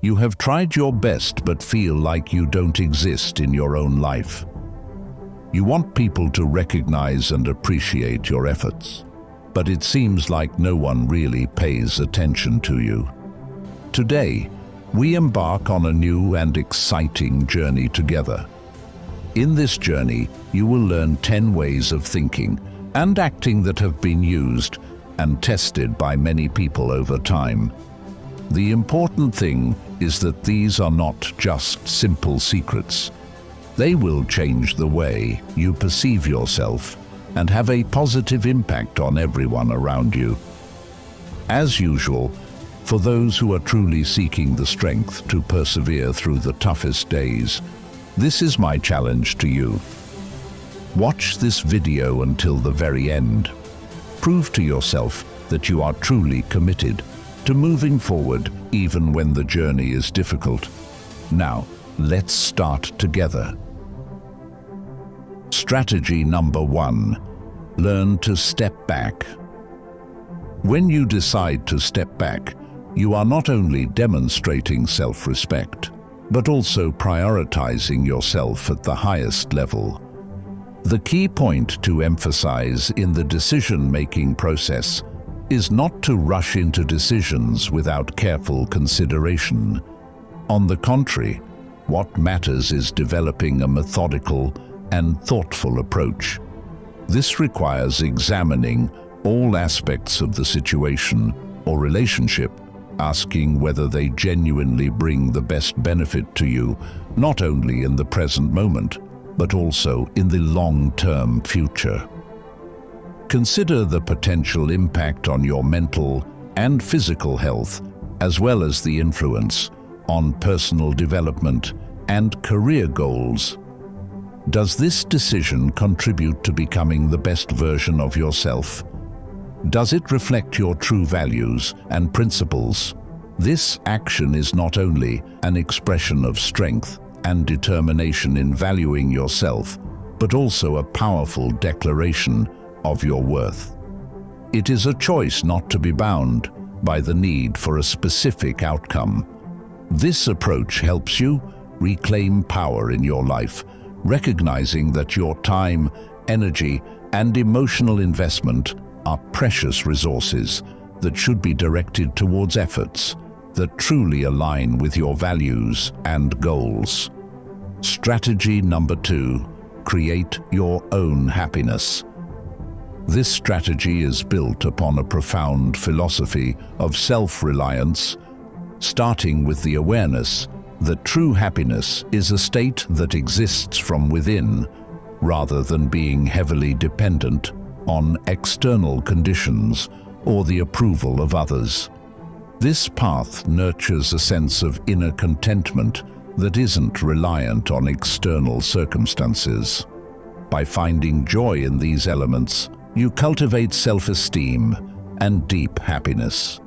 You have tried your best but feel like you don't exist in your own life. You want people to recognize and appreciate your efforts, but it seems like no one really pays attention to you. Today, we embark on a new and exciting journey together. In this journey, you will learn 10 ways of thinking and acting that have been used and tested by many people over time. The important thing is that these are not just simple secrets. They will change the way you perceive yourself and have a positive impact on everyone around you. As usual, for those who are truly seeking the strength to persevere through the toughest days, this is my challenge to you. Watch this video until the very end. Prove to yourself that you are truly committed to moving forward even when the journey is difficult. Now, let's start together. Strategy number 1. Learn to step back. When you decide to step back, you are not only demonstrating self-respect, but also prioritizing yourself at the highest level. The key point to emphasize in the decision-making process is not to rush into decisions without careful consideration. On the contrary, what matters is developing a methodical and thoughtful approach. This requires examining all aspects of the situation or relationship, asking whether they genuinely bring the best benefit to you, not only in the present moment, but also in the long-term future. Consider the potential impact on your mental and physical health, as well as the influence on personal development and career goals. Does this decision contribute to becoming the best version of yourself? Does it reflect your true values and principles? This action is not only an expression of strength and determination in valuing yourself, but also a powerful declaration of your worth. It is a choice not to be bound by the need for a specific outcome. This approach helps you reclaim power in your life, recognizing that your time, energy, and emotional investment are precious resources that should be directed towards efforts that truly align with your values and goals. Strategy number 2, create your own happiness. This strategy is built upon a profound philosophy of self-reliance, starting with the awareness that true happiness is a state that exists from within, rather than being heavily dependent on external conditions or the approval of others. This path nurtures a sense of inner contentment that isn't reliant on external circumstances. By finding joy in these elements, you cultivate self-esteem and deep happiness.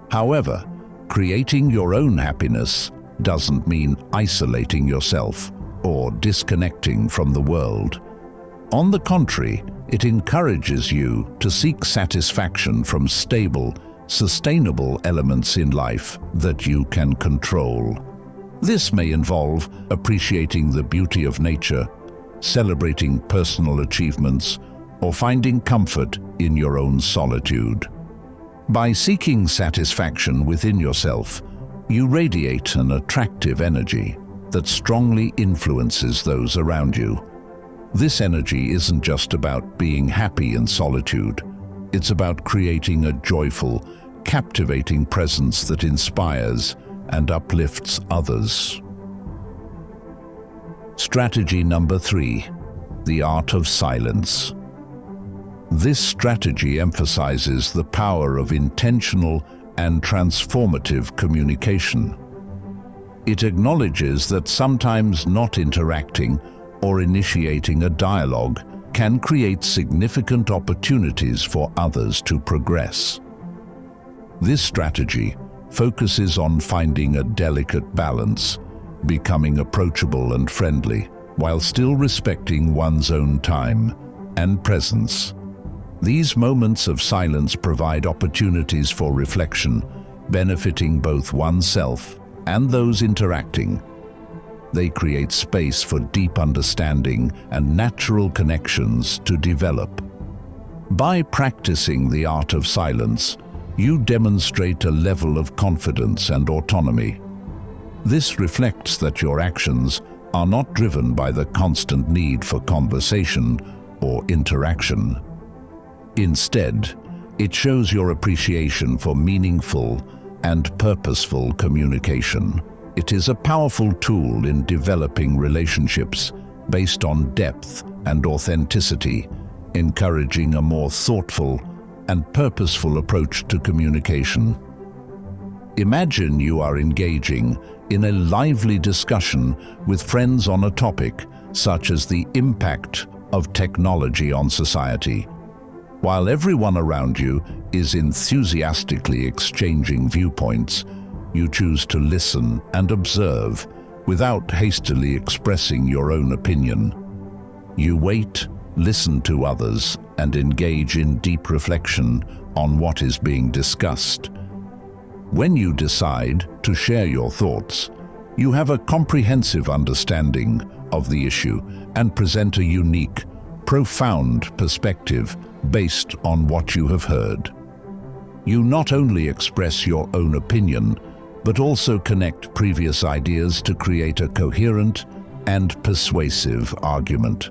However, creating your own happiness doesn't mean isolating yourself or disconnecting from the world. On the contrary, it encourages you to seek satisfaction from stable, sustainable elements in life that you can control. This may involve appreciating the beauty of nature, celebrating personal achievements, or finding comfort in your own solitude. By seeking satisfaction within yourself, you radiate an attractive energy that strongly influences those around you. This energy isn't just about being happy in solitude. It's about creating a joyful, captivating presence that inspires and uplifts others. Strategy number 3, the art of silence. This strategy emphasizes the power of intentional and transformative communication. It acknowledges that sometimes not interacting or initiating a dialogue can create significant opportunities for others to progress. This strategy focuses on finding a delicate balance, becoming approachable and friendly, while still respecting one's own time and presence. These moments of silence provide opportunities for reflection, benefiting both oneself and those interacting. They create space for deep understanding and natural connections to develop. By practicing the art of silence, you demonstrate a level of confidence and autonomy. This reflects that your actions are not driven by the constant need for conversation or interaction. Instead, it shows your appreciation for meaningful and purposeful communication. It is a powerful tool in developing relationships based on depth and authenticity, encouraging a more thoughtful and purposeful approach to communication. Imagine you are engaging in a lively discussion with friends on a topic such as the impact of technology on society. While everyone around you is enthusiastically exchanging viewpoints, you choose to listen and observe without hastily expressing your own opinion. You wait, listen to others, and engage in deep reflection on what is being discussed. When you decide to share your thoughts, you have a comprehensive understanding of the issue and present a unique, profound perspective based on what you have heard. You not only express your own opinion, but also connect previous ideas to create a coherent and persuasive argument.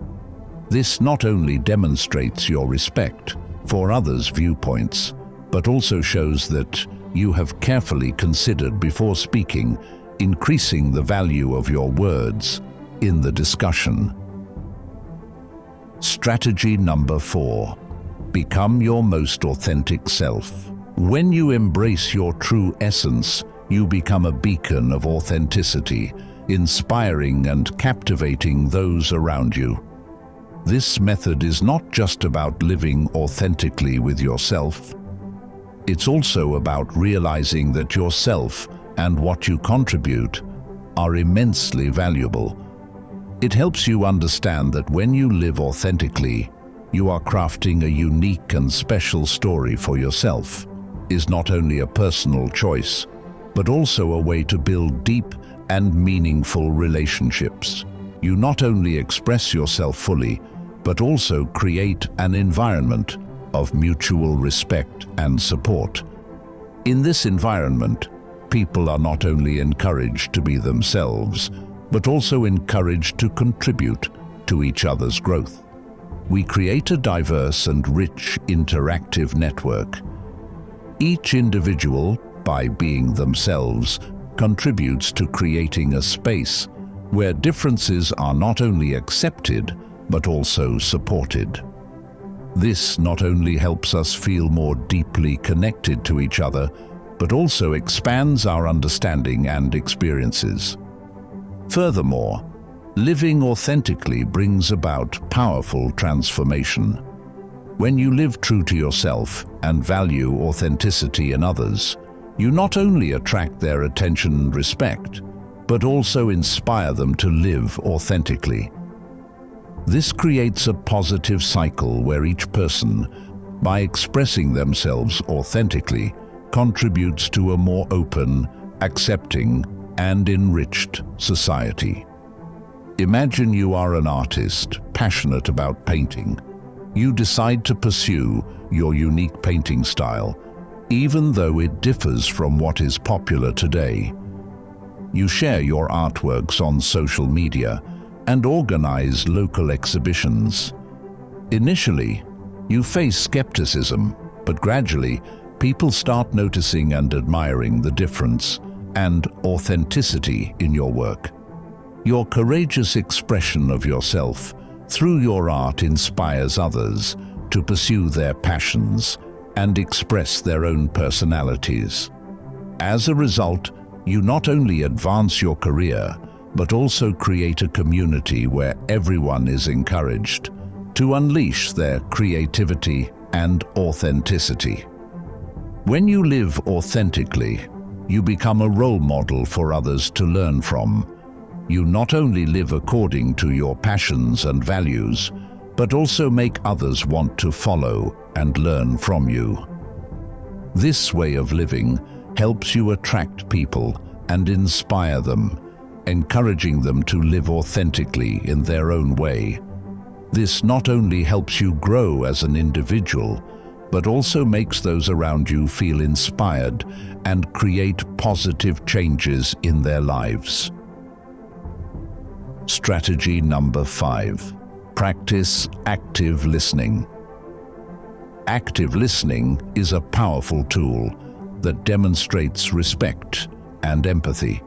This not only demonstrates your respect for others' viewpoints, but also shows that you have carefully considered before speaking, increasing the value of your words in the discussion. Strategy number 4. Become your most authentic self. When you embrace your true essence, you become a beacon of authenticity, inspiring and captivating those around you. This method is not just about living authentically with yourself. It's also about realizing that yourself and what you contribute are immensely valuable. It helps you understand that when you live authentically, you are crafting a unique and special story for yourself. Is not only a personal choice, but also a way to build deep and meaningful relationships. You not only express yourself fully, but also create an environment of mutual respect and support. In this environment, people are not only encouraged to be themselves, but also encouraged to contribute to each other's growth. We create a diverse and rich interactive network. Each individual, by being themselves, contributes to creating a space where differences are not only accepted, but also supported. This not only helps us feel more deeply connected to each other, but also expands our understanding and experiences. Furthermore, living authentically brings about powerful transformation. When you live true to yourself and value authenticity in others, you not only attract their attention and respect, but also inspire them to live authentically. This creates a positive cycle where each person, by expressing themselves authentically, contributes to a more open, accepting, and enriched society. Imagine you are an artist passionate about painting. You decide to pursue your unique painting style, even though it differs from what is popular today. You share your artworks on social media and organize local exhibitions. Initially, you face skepticism, but gradually, people start noticing and admiring the difference and authenticity in your work. Your courageous expression of yourself through your art inspires others to pursue their passions and express their own personalities. As a result, you not only advance your career, but also create a community where everyone is encouraged to unleash their creativity and authenticity. When you live authentically, you become a role model for others to learn from. You not only live according to your passions and values, but also make others want to follow and learn from you. This way of living helps you attract people and inspire them, encouraging them to live authentically in their own way. This not only helps you grow as an individual, but also makes those around you feel inspired and create positive changes in their lives. Strategy number 5. Practice active listening. Active listening is a powerful tool that demonstrates respect and empathy.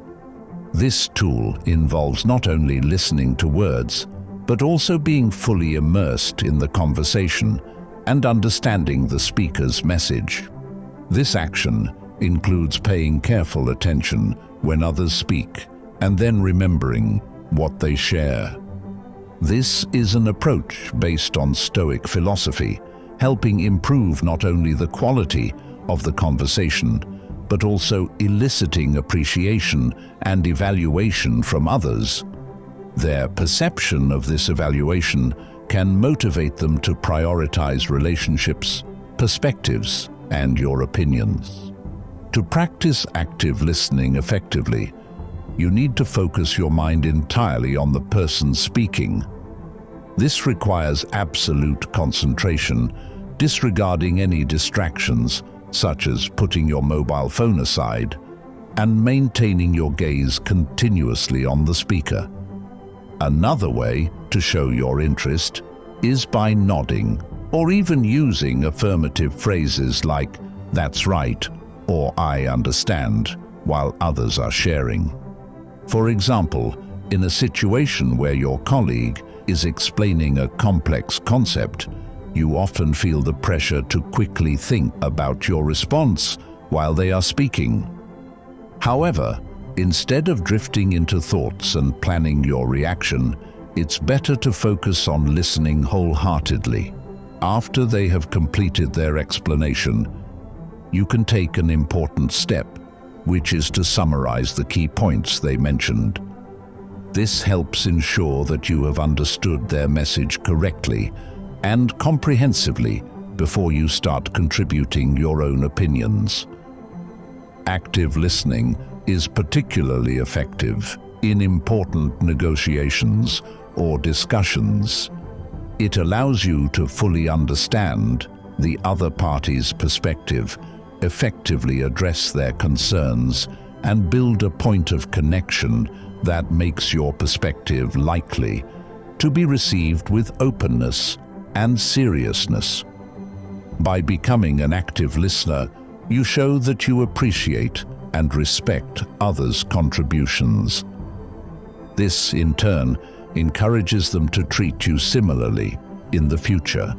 This tool involves not only listening to words, but also being fully immersed in the conversation and understanding the speaker's message. This action includes paying careful attention when others speak and then remembering what they share. This is an approach based on Stoic philosophy, helping improve not only the quality of the conversation, but also eliciting appreciation and evaluation from others. Their perception of this evaluation can motivate them to prioritize relationships, perspectives, and your opinions. To practice active listening effectively, you need to focus your mind entirely on the person speaking. This requires absolute concentration, disregarding any distractions, such as putting your mobile phone aside, and maintaining your gaze continuously on the speaker. Another way to show your interest is by nodding or even using affirmative phrases like "that's right" or "I understand" while others are sharing. For example, in a situation where your colleague is explaining a complex concept, you often feel the pressure to quickly think about your response while they are speaking. However, instead of drifting into thoughts and planning your reaction, it's better to focus on listening wholeheartedly. After they have completed their explanation, you can take an important step, which is to summarize the key points they mentioned. This helps ensure that you have understood their message correctly and comprehensively before you start contributing your own opinions. Active listening is particularly effective in important negotiations or discussions. It allows you to fully understand the other party's perspective, effectively address their concerns, and build a point of connection that makes your perspective likely to be received with openness and seriousness. By becoming an active listener, you show that you appreciate and respect others' contributions. This, in turn, encourages them to treat you similarly in the future,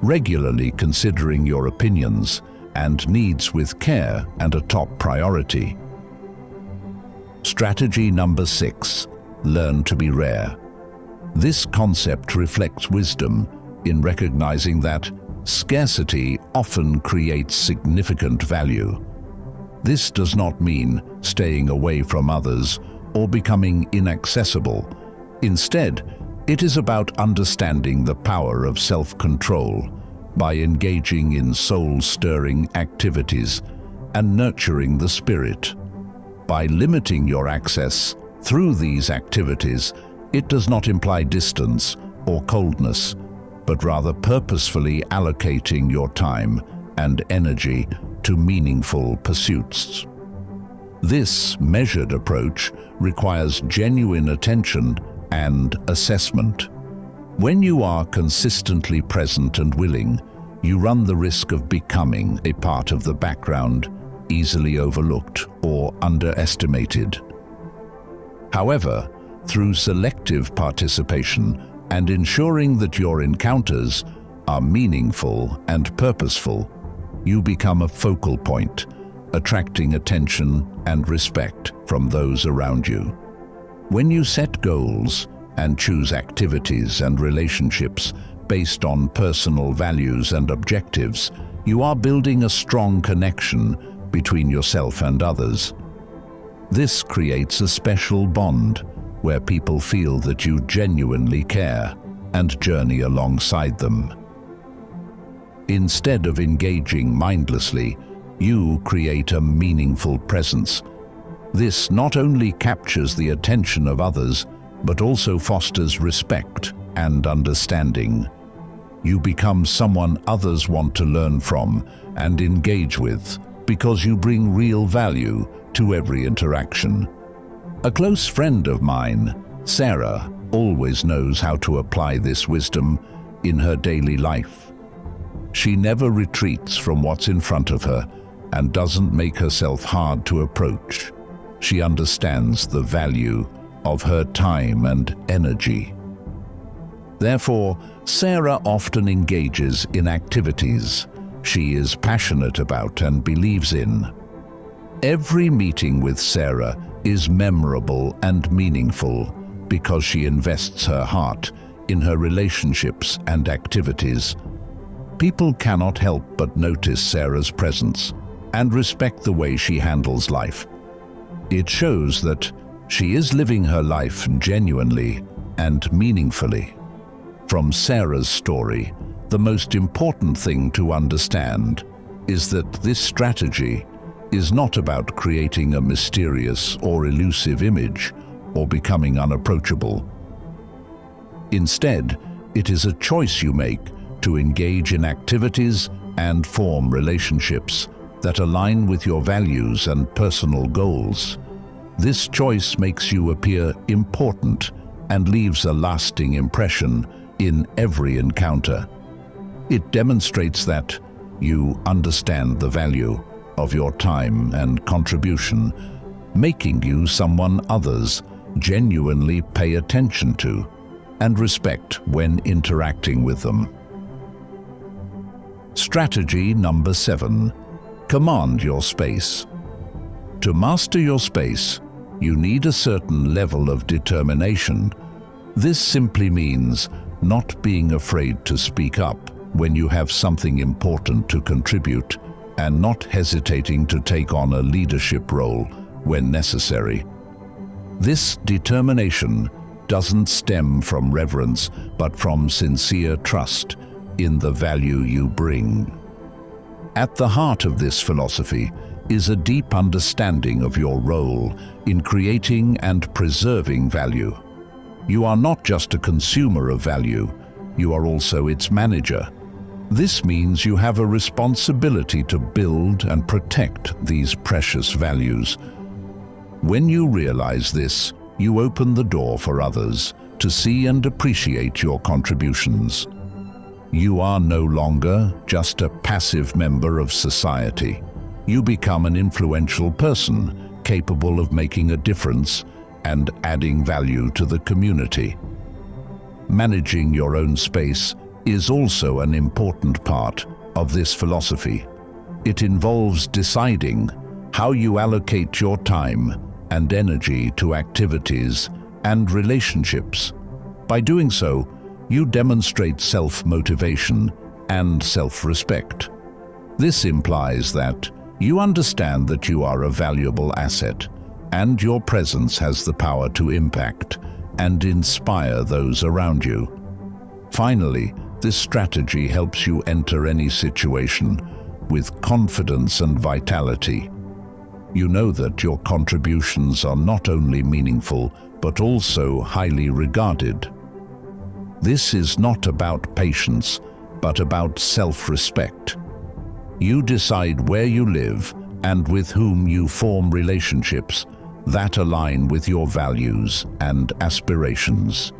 regularly considering your opinions and needs with care and a top priority. Strategy number 6. Learn to be rare. This concept reflects wisdom in recognizing that scarcity often creates significant value. This does not mean staying away from others or becoming inaccessible. Instead, it is about understanding the power of self-control by engaging in soul-stirring activities and nurturing the spirit. By limiting your access through these activities, it does not imply distance or coldness, but rather purposefully allocating your time and energy to meaningful pursuits. This measured approach requires genuine attention and assessment. When you are consistently present and willing, you run the risk of becoming a part of the background, easily overlooked or underestimated. However, through selective participation and ensuring that your encounters are meaningful and purposeful, you become a focal point, attracting attention and respect from those around you. When you set goals and choose activities and relationships based on personal values and objectives, you are building a strong connection between yourself and others. This creates a special bond where people feel that you genuinely care and journey alongside them. Instead of engaging mindlessly, you create a meaningful presence, This not only captures the attention of others, but also fosters respect and understanding. You become someone others want to learn from and engage with because you bring real value to every interaction. A close friend of mine, Sarah, always knows how to apply this wisdom in her daily life. She never retreats from what's in front of her and doesn't make herself hard to approach. She understands the value of her time and energy. Therefore, Sarah often engages in activities she is passionate about and believes in. Every meeting with Sarah is memorable and meaningful because she invests her heart in her relationships and activities. People cannot help but notice Sarah's presence and respect the way she handles life. It shows that she is living her life genuinely and meaningfully. From Sarah's story, the most important thing to understand is that this strategy is not about creating a mysterious or elusive image or becoming unapproachable. Instead, it is a choice you make to engage in activities and form relationships that align with your values and personal goals. This choice makes you appear important and leaves a lasting impression in every encounter. It demonstrates that you understand the value of your time and contribution, making you someone others genuinely pay attention to and respect when interacting with them. Strategy number 7. Command your space. To master your space, you need a certain level of determination. This simply means not being afraid to speak up when you have something important to contribute and not hesitating to take on a leadership role when necessary. This determination doesn't stem from reverence, but from sincere trust in the value you bring. At the heart of this philosophy is a deep understanding of your role in creating and preserving value. You are not just a consumer of value, you are also its manager. This means you have a responsibility to build and protect these precious values. When you realize this, you open the door for others to see and appreciate your contributions. You are no longer just a passive member of society. You become an influential person, capable of making a difference and adding value to the community. Managing your own space is also an important part of this philosophy. It involves deciding how you allocate your time and energy to activities and relationships. By doing so, you demonstrate self-motivation and self-respect. This implies that you understand that you are a valuable asset, and your presence has the power to impact and inspire those around you. Finally, this strategy helps you enter any situation with confidence and vitality. You know that your contributions are not only meaningful, but also highly regarded. This is not about patience, but about self-respect. You decide where you live and with whom you form relationships that align with your values and aspirations.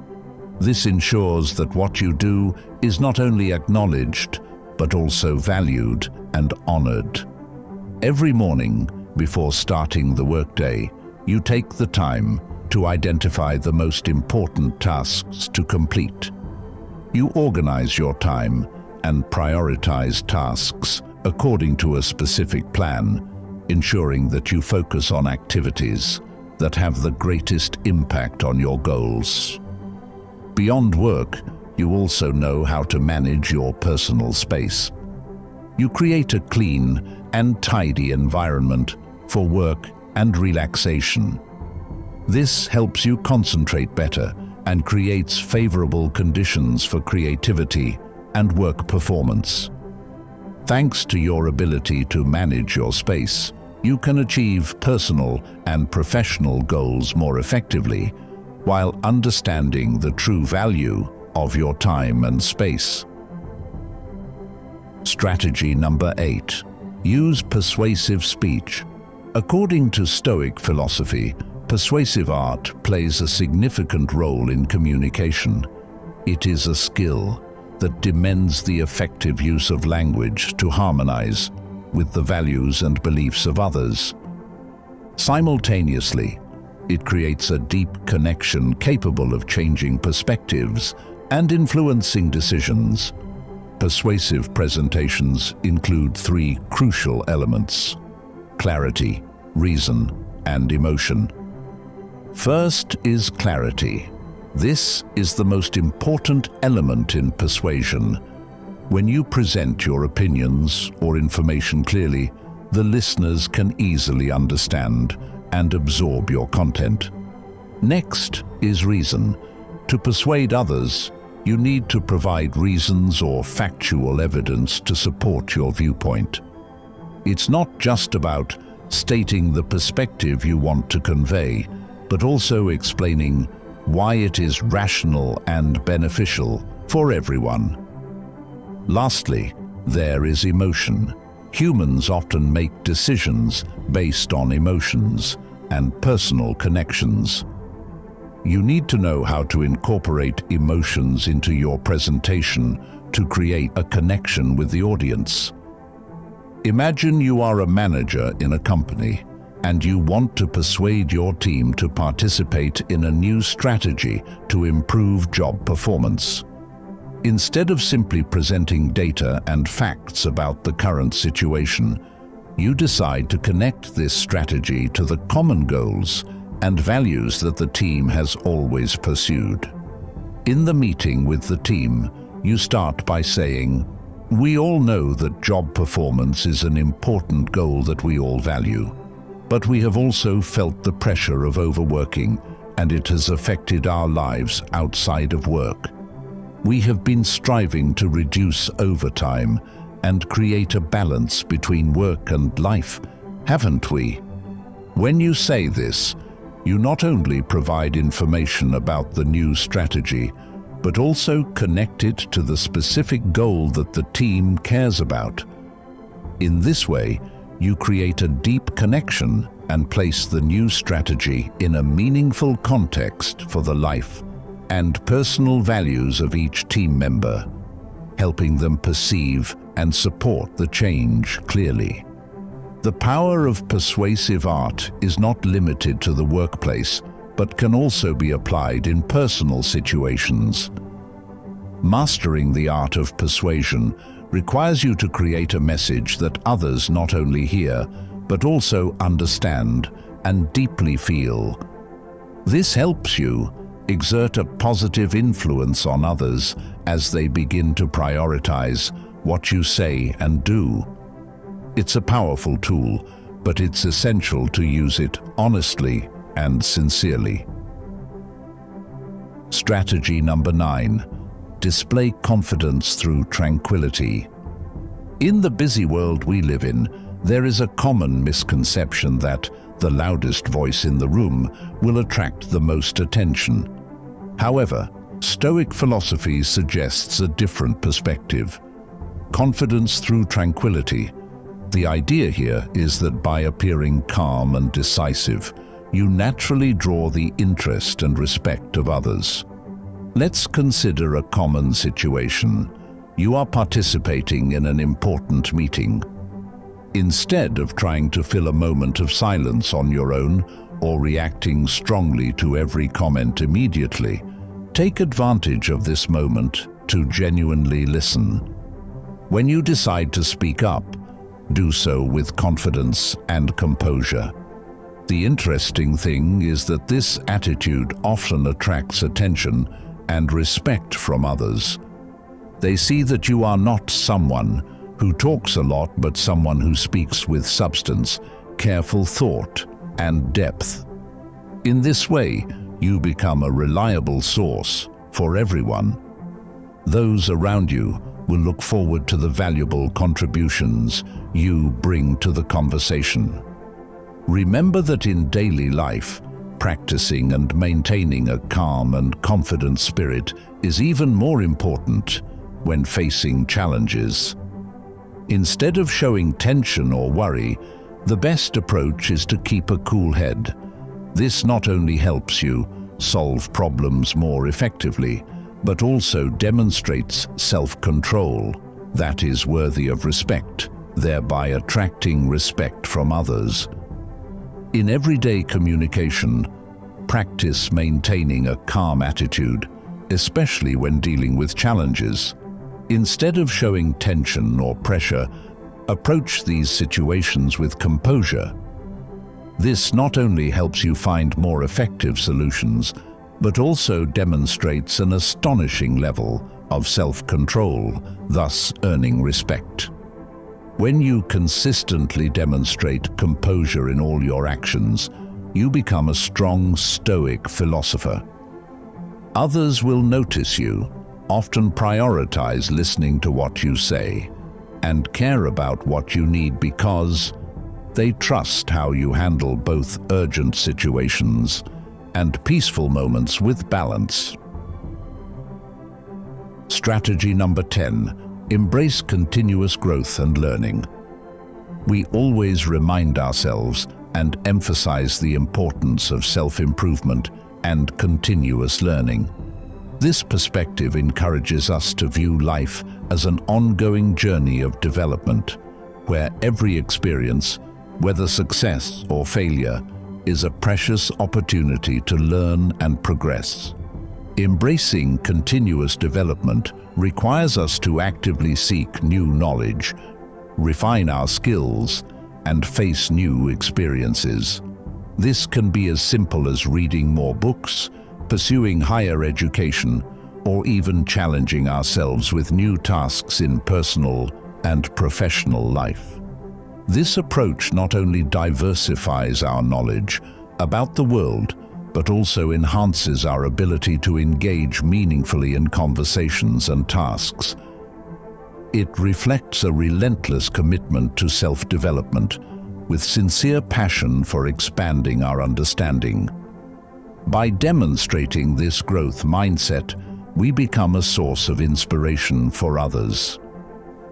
This ensures that what you do is not only acknowledged, but also valued and honored. Every morning, before starting the workday, you take the time to identify the most important tasks to complete. You organize your time and prioritize tasks according to a specific plan, ensuring that you focus on activities that have the greatest impact on your goals. Beyond work, you also know how to manage your personal space. You create a clean and tidy environment for work and relaxation. This helps you concentrate better and creates favorable conditions for creativity and work performance. Thanks to your ability to manage your space, you can achieve personal and professional goals more effectively while understanding the true value of your time and space. Strategy number 8. Use persuasive speech. According to Stoic philosophy, persuasive art plays a significant role in communication. It is a skill that demands the effective use of language to harmonize with the values and beliefs of others. Simultaneously, it creates a deep connection capable of changing perspectives and influencing decisions. Persuasive presentations include 3 crucial elements: clarity, reason, and emotion. First is clarity. This is the most important element in persuasion. When you present your opinions or information clearly, the listeners can easily understand and absorb your content. Next is reason. To persuade others, you need to provide reasons or factual evidence to support your viewpoint. It's not just about stating the perspective you want to convey, but also explaining why it is rational and beneficial for everyone. Lastly, there is emotion. Humans often make decisions based on emotions and personal connections. You need to know how to incorporate emotions into your presentation to create a connection with the audience. Imagine you are a manager in a company and you want to persuade your team to participate in a new strategy to improve job performance. Instead of simply presenting data and facts about the current situation, you decide to connect this strategy to the common goals and values that the team has always pursued. In the meeting with the team, you start by saying, "We all know that job performance is an important goal that we all value, but we have also felt the pressure of overworking, and it has affected our lives outside of work. We have been striving to reduce overtime and create a balance between work and life, haven't we?" When you say this, you not only provide information about the new strategy, but also connect it to the specific goal that the team cares about. In this way, you create a deep connection and place the new strategy in a meaningful context for the life and personal values of each team member, helping them perceive and support the change clearly. The power of persuasive art is not limited to the workplace, but can also be applied in personal situations. Mastering the art of persuasion requires you to create a message that others not only hear, but also understand and deeply feel. This helps you exert a positive influence on others as they begin to prioritize what you say and do. It's a powerful tool, but it's essential to use it honestly and sincerely. Strategy number 9. Display confidence through tranquility. In the busy world we live in, there is a common misconception that the loudest voice in the room will attract the most attention. However, Stoic philosophy suggests a different perspective. Confidence through tranquility. The idea here is that by appearing calm and decisive, you naturally draw the interest and respect of others. Let's consider a common situation. You are participating in an important meeting. Instead of trying to fill a moment of silence on your own or reacting strongly to every comment immediately, take advantage of this moment to genuinely listen. When you decide to speak up, do so with confidence and composure. The interesting thing is that this attitude often attracts attention and respect from others. They see that you are not someone who talks a lot, but someone who speaks with substance, careful thought, and depth. In this way, you become a reliable source for everyone. Those around you will look forward to the valuable contributions you bring to the conversation. Remember that in daily life, practicing and maintaining a calm and confident spirit is even more important when facing challenges. Instead of showing tension or worry, the best approach is to keep a cool head. This not only helps you solve problems more effectively, but also demonstrates self-control that is worthy of respect, thereby attracting respect from others. In everyday communication, practice maintaining a calm attitude, especially when dealing with challenges. Instead of showing tension or pressure, approach these situations with composure. This not only helps you find more effective solutions, but also demonstrates an astonishing level of self-control, thus earning respect. When you consistently demonstrate composure in all your actions, you become a strong Stoic philosopher. Others will notice you, often prioritize listening to what you say, and care about what you need because they trust how you handle both urgent situations and peaceful moments with balance. Strategy number 10. Embrace continuous growth and learning. We always remind ourselves and emphasize the importance of self-improvement and continuous learning. This perspective encourages us to view life as an ongoing journey of development, where every experience, whether success or failure, is a precious opportunity to learn and progress. Embracing continuous development requires us to actively seek new knowledge, refine our skills, and face new experiences. This can be as simple as reading more books, pursuing higher education, or even challenging ourselves with new tasks in personal and professional life. This approach not only diversifies our knowledge about the world, but also enhances our ability to engage meaningfully in conversations and tasks. It reflects a relentless commitment to self-development, with sincere passion for expanding our understanding. By demonstrating this growth mindset, we become a source of inspiration for others.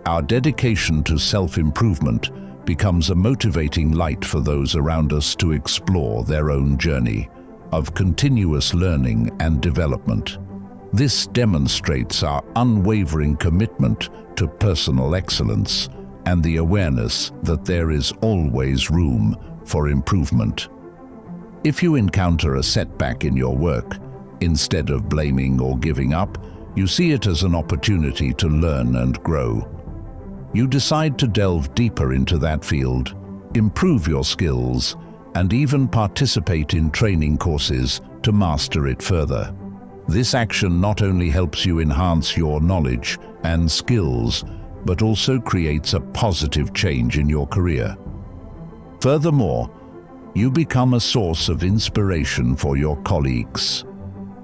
Our dedication to self-improvement becomes a motivating light for those around us to explore their own journey of continuous learning and development. This demonstrates our unwavering commitment to personal excellence and the awareness that there is always room for improvement. If you encounter a setback in your work, instead of blaming or giving up, you see it as an opportunity to learn and grow. You decide to delve deeper into that field, improve your skills, and even participate in training courses to master it further. This action not only helps you enhance your knowledge and skills, but also creates a positive change in your career. Furthermore, you become a source of inspiration for your colleagues.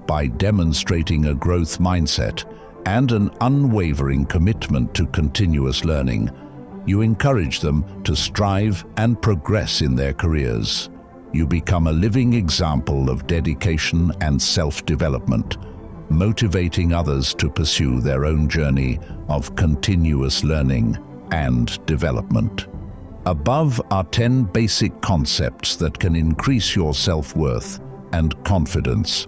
By demonstrating a growth mindset and an unwavering commitment to continuous learning, you encourage them to strive and progress in their careers. You become a living example of dedication and self-development, motivating others to pursue their own journey of continuous learning and development. Above are 10 basic concepts that can increase your self-worth and confidence.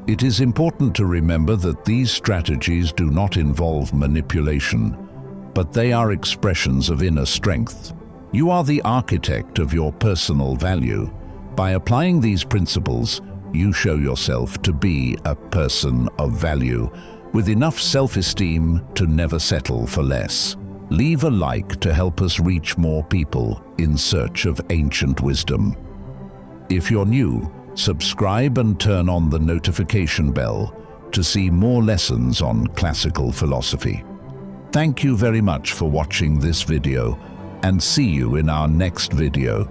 It is important to remember that these strategies do not involve manipulation, but they are expressions of inner strength. You are the architect of your personal value. By applying these principles, you show yourself to be a person of value, with enough self-esteem to never settle for less. Leave a like to help us reach more people in search of ancient wisdom. If you're new, subscribe and turn on the notification bell to see more lessons on classical philosophy. Thank you very much for watching this video, and see you in our next video.